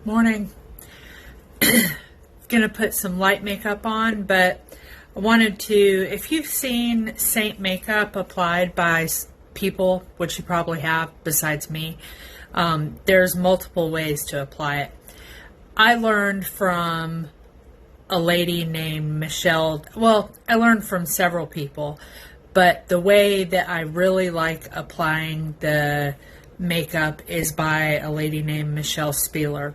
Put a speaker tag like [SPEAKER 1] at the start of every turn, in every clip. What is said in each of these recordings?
[SPEAKER 1] Morning. Gonna put some light makeup on, but I wanted to, if you've seen Saint makeup applied by people, which you probably have besides me, there's multiple ways to apply it. I learned from a lady named Michelle. Well, I learned from several people, but the way that I really like applying the makeup is by a lady named Michelle Spieler.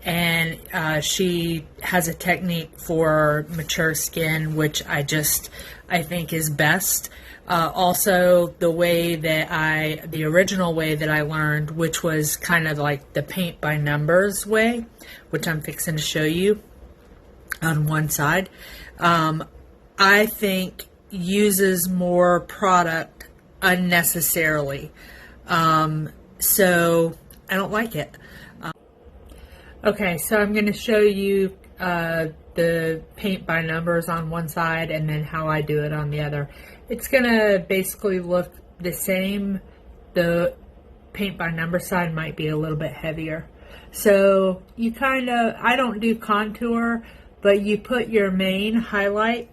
[SPEAKER 1] And she has a technique for mature skin, which I think is best. Also, the original way that I learned, which was kind of like the paint by numbers way, which I'm fixing to show you on one side, I think uses more product unnecessarily. So I don't like it. Okay, so I'm going to show you the paint by numbers on one side and then how I do it on the other. It's going to basically look the same. The paint by number side might be a little bit heavier. So you I don't do contour, but you put your main highlight,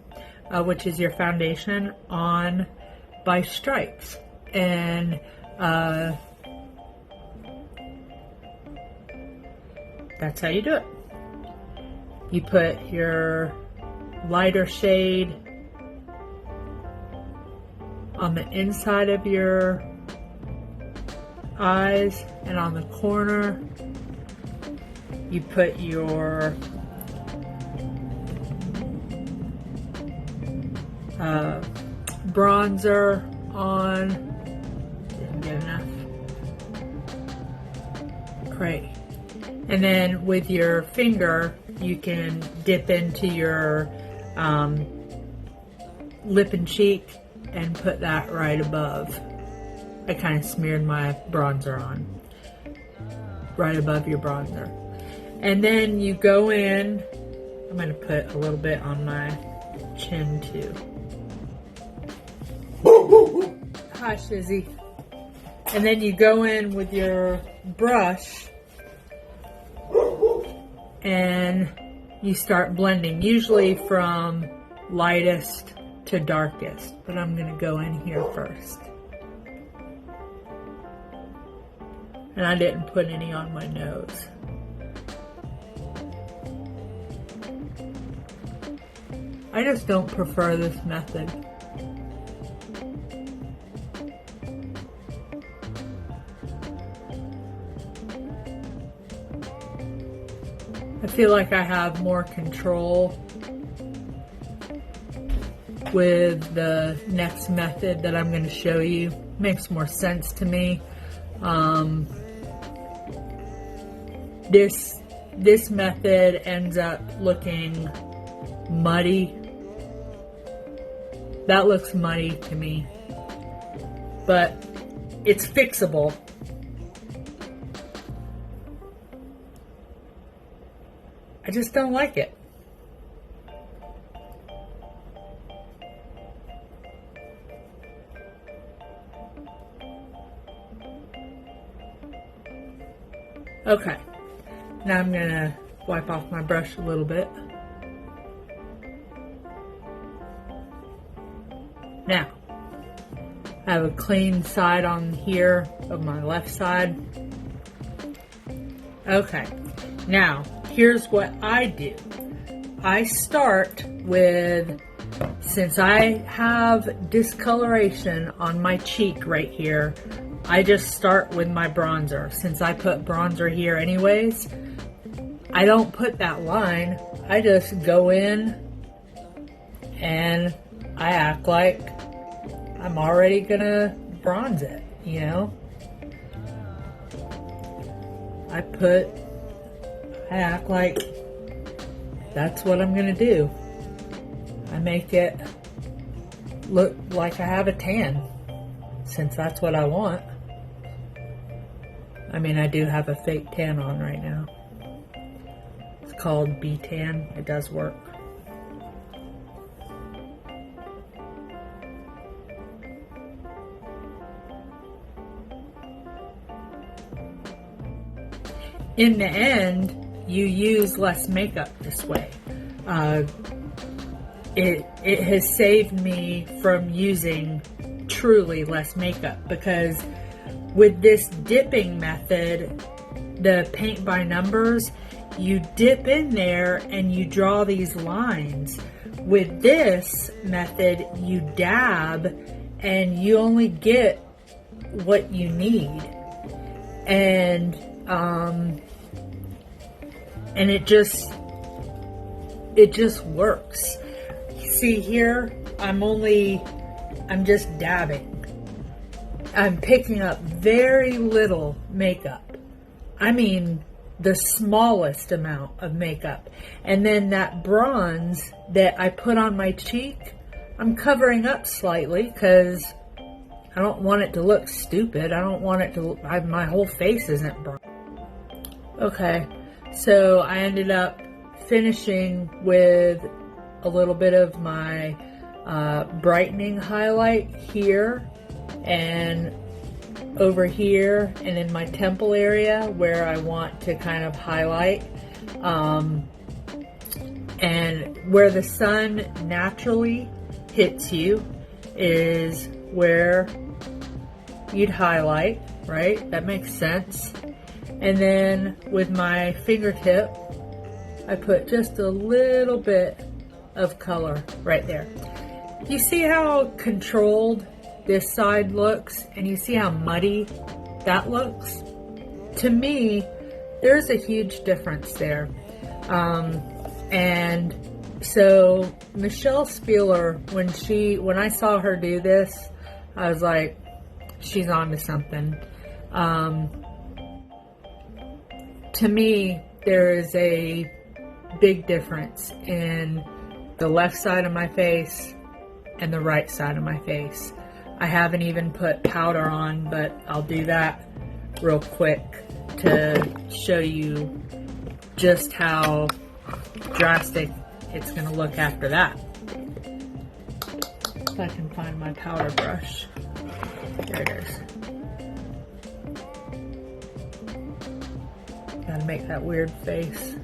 [SPEAKER 1] which is your foundation, on by stripes. And that's how you do it. You put your lighter shade on the inside of your eyes, and on the corner you put your bronzer on. Didn't get enough. Great. And then with your finger, you can dip into your lip and cheek and put that right above. I kind of smeared my bronzer on, right above your bronzer. And then you go in, I'm going to put a little bit on my chin too. Hi, Shizzy. And then you go in with your brush and you start blending, usually from lightest to darkest, but I'm going to go in here first. And I didn't put any on my nose. I just don't prefer this method. I feel like I have more control with the next method that I'm going to show you. Makes more sense to me. This method ends up looking muddy. That looks muddy to me, but it's fixable. I just don't like it. Okay, now I'm going to wipe off my brush a little bit. Now, I have a clean side on here of my left side. Okay, now here's what I do. I start with, since I have discoloration on my cheek right here, I just start with my bronzer. Since I put bronzer here anyways, I don't put that line. I just go in and I act like I'm already gonna bronze it, you know? I act like that's what I'm gonna do. I make it look like I have a tan, since that's what I want. I mean, I do have a fake tan on right now. It's called B-Tan. It does work. In the end, you use less makeup this way. It has saved me from using truly less makeup, because with this dipping method, the paint by numbers, you dip in there and you draw these lines. With this method, you dab and you only get what you need. And it just works. See here, I'm just dabbing. I'm picking up very little makeup. I mean, the smallest amount of makeup. And then that bronze that I put on my cheek, I'm covering up slightly because I don't want it to look stupid. I don't want it to, my whole face isn't bronze. Okay, so I ended up finishing with a little bit of my brightening highlight here and over here and in my temple area where I want to kind of highlight, and where the sun naturally hits you is where you'd highlight, right? That makes sense. And then with my fingertip, I put just a little bit of color right there. You see how controlled this side looks, and you see how muddy that looks? To me, there's a huge difference there. And so Michelle Spieler, when I saw her do this, I was like, she's on to something. To me, there is a big difference in the left side of my face and the right side of my face. I haven't even put powder on, but I'll do that real quick to show you just how drastic it's going to look after that. If I can find my powder brush. There it is. Gotta make that weird face.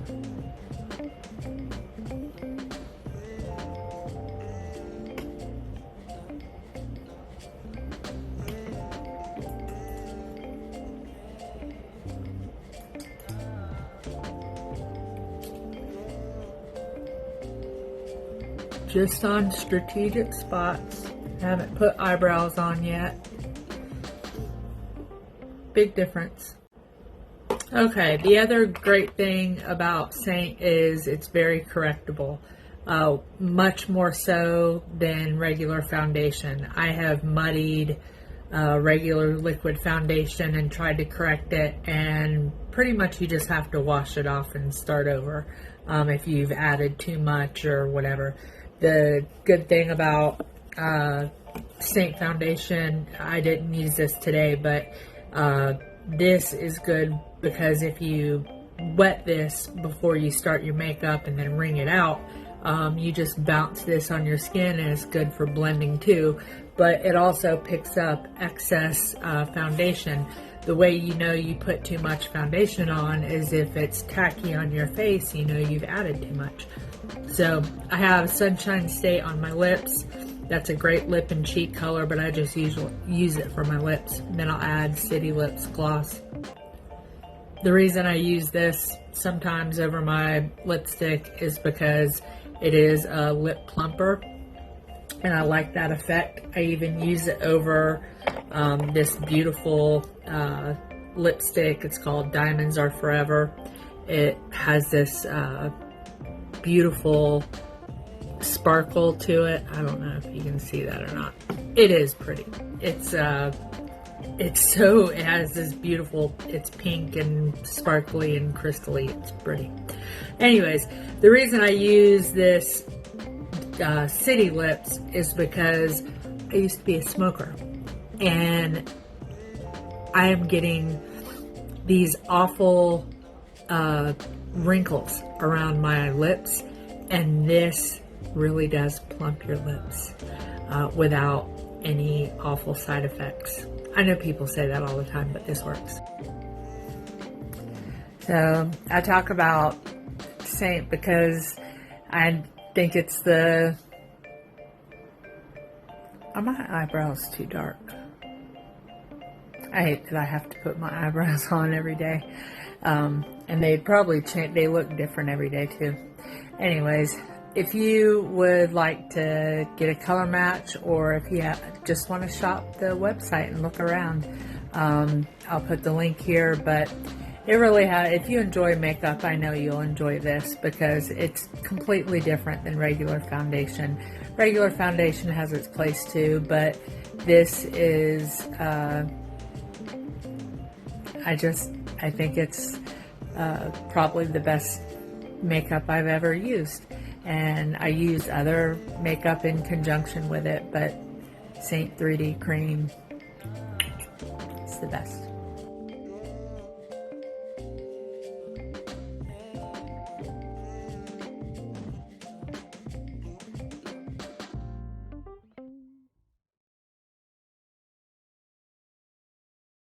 [SPEAKER 1] Just on strategic spots. Haven't put eyebrows on yet. Big difference. Okay, the other great thing about Saint is it's very correctable. Much more so than regular foundation. I have muddied regular liquid foundation and tried to correct it, and pretty much you just have to wash it off and start over if you've added too much or whatever. The good thing about Saint foundation, I didn't use this today, but this is good because if you wet this before you start your makeup and then wring it out, you just bounce this on your skin and it's good for blending too. But it also picks up excess foundation. The way you know you put too much foundation on is if it's tacky on your face, you know you've added too much. So I have Sunshine State on my lips. That's a great lip and cheek color, but I just usually use it for my lips. And then I'll add City Lips gloss. The reason I use this sometimes over my lipstick is because it is a lip plumper, and I like that effect. I even use it over this beautiful lipstick. It's called Diamonds Are Forever. It has this beautiful sparkle to it. I don't know if you can see that or not. It is pretty. It has this beautiful, it's pink and sparkly and crystally. It's pretty. Anyways, the reason I use this City Lips is because I used to be a smoker, and I am getting these awful wrinkles around my lips, and this really does plump your lips without any awful side effects. I know people say that all the time, but this works. So I talk about Saint because I think it's are my eyebrows too dark? I hate that I have to put my eyebrows on every day. And they probably change, they look different every day too. Anyways, if you would like to get a color match, or if you just want to shop the website and look around, I'll put the link here. But it really if you enjoy makeup, I know you'll enjoy this because it's completely different than regular foundation. Regular foundation has its place too, but this is, I think it's probably the best makeup I've ever used. And I use other makeup in conjunction with it, but Saint 3D Cream is the best.